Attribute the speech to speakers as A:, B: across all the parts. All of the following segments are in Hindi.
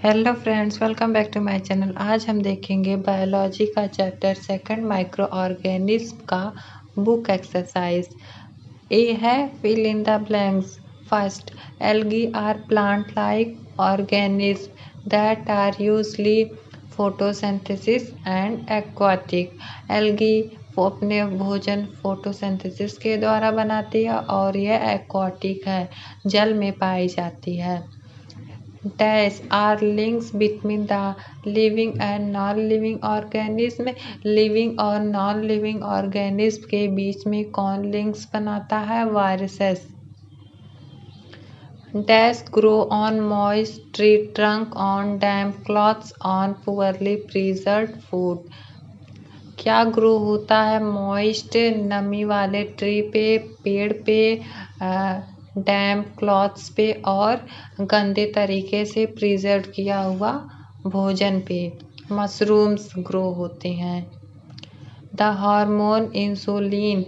A: Hello friends, welcome back to my channel. आज हम देखेंगे बायोलॉजी का चैप्टर सेकंड माइक्रो ऑर्गेनिज्म का बुक एक्सरसाइज। ए है fill in the blanks. First, algae are plant like organism that are usually photosynthesis and aquatic. Algae अपने भोजन फोटोसिंथेसिस के द्वारा बनाती है और यह एक्वाटिक है, जल में पाई जाती है। Dash are links between the living and non-living organism। Living और नॉन लिविंग ऑर्गेनिज्म के बीच में कौन लिंक्स बनाता है? Viruses. Dash grow on moist tree trunk on damp cloths on poorly preserved food। क्या ग्रो होता है मॉइस्ट नमी वाले ट्री पे, पेड़ पे, डैम्प क्लॉथ्स पे और गंदे तरीके से प्रिजर्व किया हुआ भोजन पे। मशरूम्स ग्रो होते हैं। The hormone insulin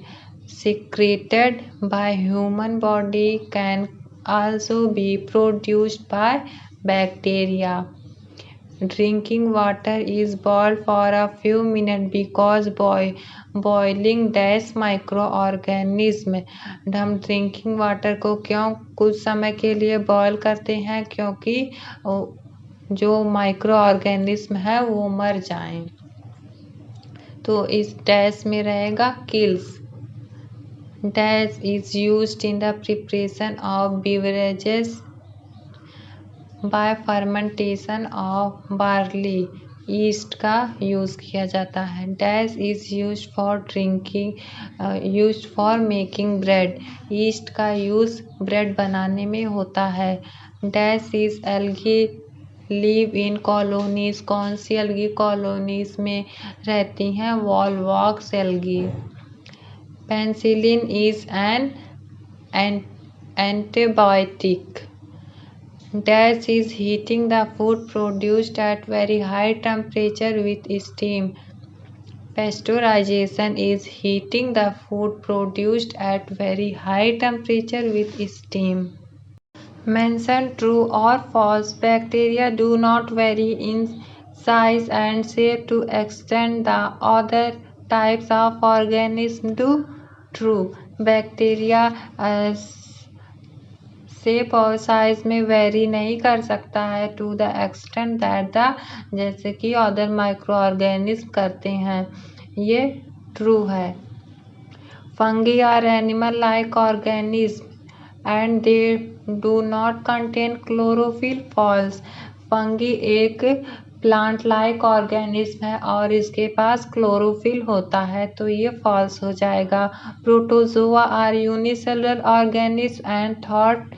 A: secreted by human body can also be produced by bacteria। Drinking water is boiled for a few minutes because boiling dash microorganism। हम ड्रिंकिंग वाटर को क्यों कुछ समय के लिए बॉयल करते हैं? क्योंकि जो माइक्रो ऑर्गेनिज्म है वो मर जाएं। तो इस डैश में रहेगा kills. Dash is used in the preparation of beverages bye fermentation of barley. East का यूज़ किया जाता है। Dash is used for used for making bread. East का यूज़ ब्रेड बनाने में होता है। Dash is algae live in colonies. कौन सी एल्गी कॉलोनीज में रहती हैं? Volvox algae. Penicillin is an antibiotic. Dash is heating the food produced at very high temperature with steam। Pasteurization is heating the food produced at very high temperature with steam। Mention true or false। Bacteria do not vary in size and shape to extent the other types of organisms do। True। Bacteria shape और साइज में वेरी नहीं कर सकता है to the extent that the जैसे कि अदर माइक्रो ऑर्गेनिज्म करते हैं। ये ट्रू है। Fungi are animal like organism and they do not contain chlorophyll. False. Fungi एक प्लांट लाइक ऑर्गेनिज्म है और इसके पास क्लोरोफिल होता है, तो ये फॉल्स हो जाएगा। Protozoa are unicellular organism and thought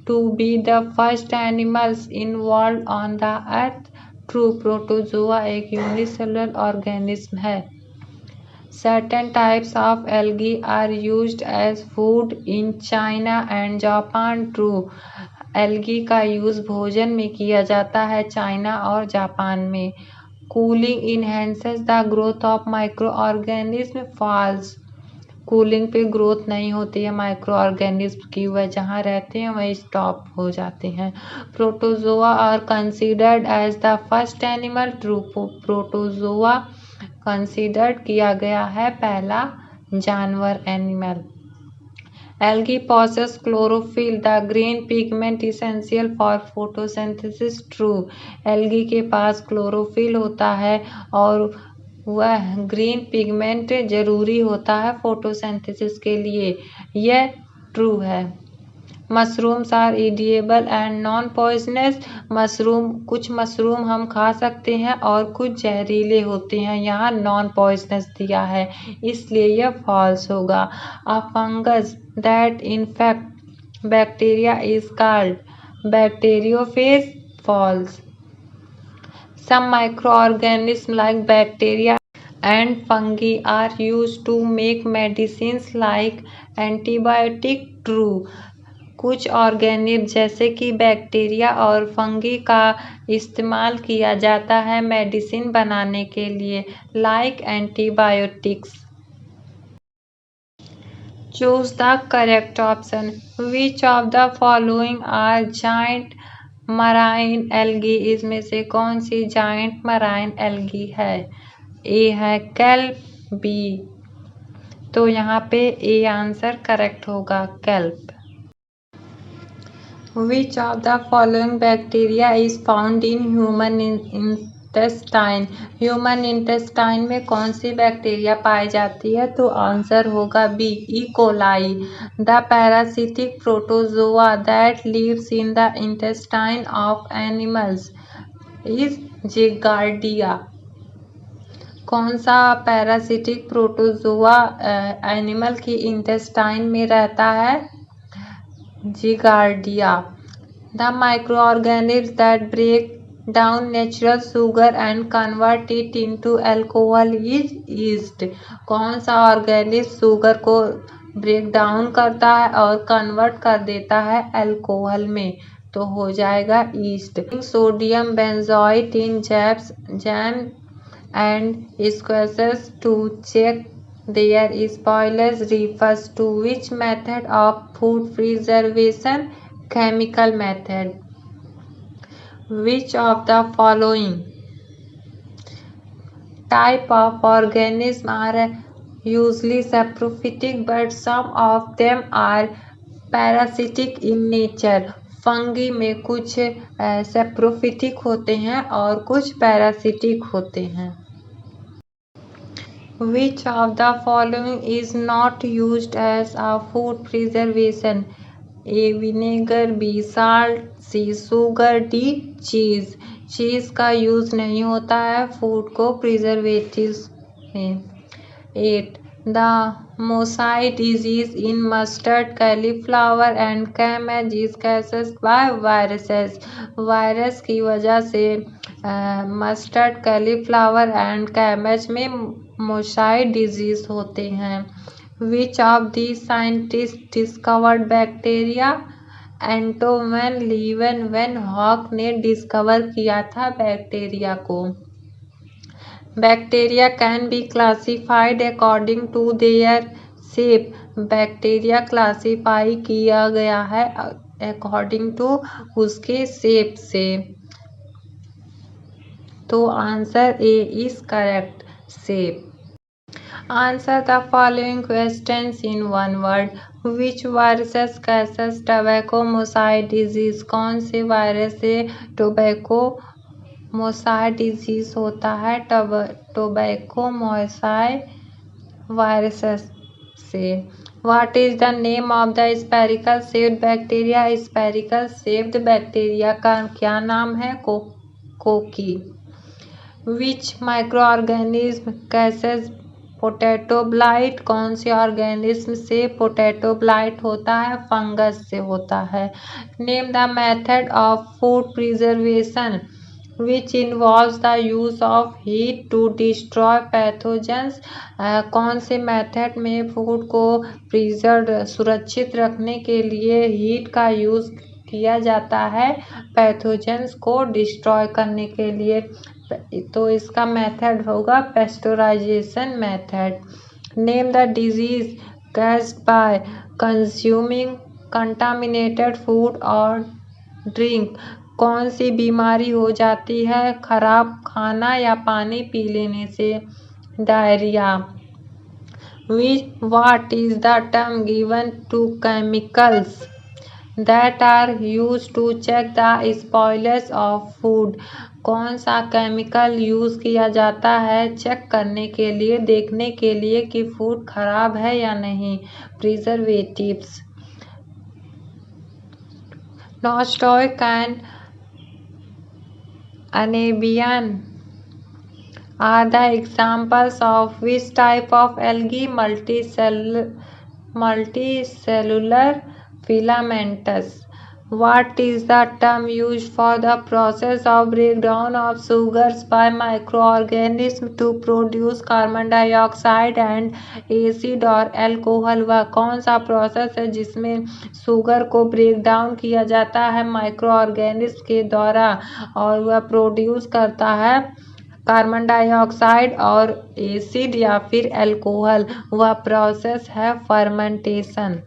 A: to be the first animals involve on the earth. True. Protozoa एक यूनिसेलुलर ऑर्गेनिज्म है। Certain types of algae are used as food in China and Japan। True। Algae का यूज भोजन में किया जाता है चाइना और जापान में। Cooling enhances the growth of micro organism. False. Cooling पे ग्रोथ नहीं होती है माइक्रो ऑर्गेनिज्म की, वह जहाँ रहते हैं वही स्टॉप हो जाते हैं। Protozoa are considered as the first animal. True. Protozoa considered किया गया है पहला जानवर, animal. Algae possess chlorophyll, the green pigment essential for photosynthesis। True। Algae के पास क्लोरोफिल होता है और वह ग्रीन पिगमेंट जरूरी होता है फोटोसिंथेसिस के लिए। यह ट्रू है। Mushrooms are edible and non poisonous. कुछ मशरूम हम खा सकते हैं और कुछ जहरीले होते हैं, यहाँ नॉन पॉइजनस दिया है इसलिए यह फॉल्स होगा। A fungus that infect bacteria is called bacteriophage. False. Some microorganism like bacteria and fungi are used to make medicines like antibiotic। True। कुछ ऑर्गेनिज्म जैसे कि बैक्टीरिया और फंगी का इस्तेमाल किया जाता है मेडिसिन बनाने के लिए, like antibiotics. Choose the correct option. Which of the following are giant marine algae इसमें से कौन सी जाइंट मराइन एल्गी है? ए है केल्प, बी, तो यहाँ पे ए आंसर करेक्ट होगा, kelp. Which of the following bacteria is found in human intestine? Human intestine में कौन सी बैक्टीरिया पाई जाती है? तो आंसर होगा B, E coli. The parasitic protozoa that lives in the intestine of animals is giardia. कौन सा पैरासिटिक प्रोटोजोआ एनिमल की इंटेस्टाइन में रहता है? Giardia. The microorganism that break down natural sugar and convert it into alcohol is yeast. कौन सा ऑर्गेनिज्म शुगर को ब्रेक डाउन करता है और कन्वर्ट कर देता है अल्कोहल में? तो हो जाएगा yeast. Sodium benzoate in jam and squashes to check their spoilage refers to which method of food preservation? Chemical method. Which of the following type of organisms are usually saprophytic but some of them are parasitic in nature? Fungi में कुछ सेप्रोफिटिक होते हैं और कुछ पैरासिटिक होते हैं। Which of the following is not used as a food preservation? A. vinegar, B. salt, C. sugar, D. cheese. चीज का यूज नहीं होता है फूड को प्रिजर्वेटिव्स में। 8. The mosaic disease in mustard, cauliflower and cabbage is caused by viruses. Virus की वजह से मस्टर्ड, कैलीफ्लावर एंड कैबेज में मोसाइक डिजीज होते हैं। Which of the scientist discovered bacteria? Antonie Leeuwen van Hoek ने डिस्कवर किया था बैक्टीरिया को। Bacteria can be classified according to their shape. Bacteria classify किया गया है अकॉर्डिंग टू उसके शेप से। तो answer A is correct, shape. Answer the following questions in one word. Which viruses causes tobacco mosaic disease? कौन से वायरस से टोबैको मोसाइक डिजीज होता है? टोबैको मोसाइक वायरस से। What is the name of the spherical shaped bacteria? Spherical shaped bacteria का क्या नाम है? कोकी। Which microorganism causes potato blight? कौन से ऑर्गेनिज्म से पोटैटो ब्लाइट होता है? फंगस से होता है। Name the method of food preservation which involves the use of heat to destroy pathogens. कौन से मेथड में फूड को प्रिजर्व सुरक्षित रखने के लिए हीट का यूज किया जाता है पैथोजेंस को डिस्ट्रॉय करने के लिए? तो इसका मेथड होगा pasteurization method. Name the disease caused by consuming contaminated food और ड्रिंक। कौन सी बीमारी हो जाती है खराब खाना या पानी पी लेने से? Diarrhoea. What is the term given to chemicals that are used to check the spoilage of food? कौन सा केमिकल यूज किया जाता है चेक करने के लिए, देखने के लिए कि फूड खराब है या नहीं? Preservatives. Nostoc and anabaena are the examples of which type of algae? Multicellular filamentous. What is the term used for the process of breakdown of sugars by microorganisms to produce carbon dioxide and acid और alcohol? वह कौन सा प्रोसेस है जिसमें शुगर को ब्रेक डाउन किया जाता है माइक्रो ऑर्गेनिज्म के द्वारा और वह प्रोड्यूस करता है कार्बन डाइऑक्साइड और एसिड या फिर अल्कोहल? वह प्रोसेस है फर्मेंटेशन।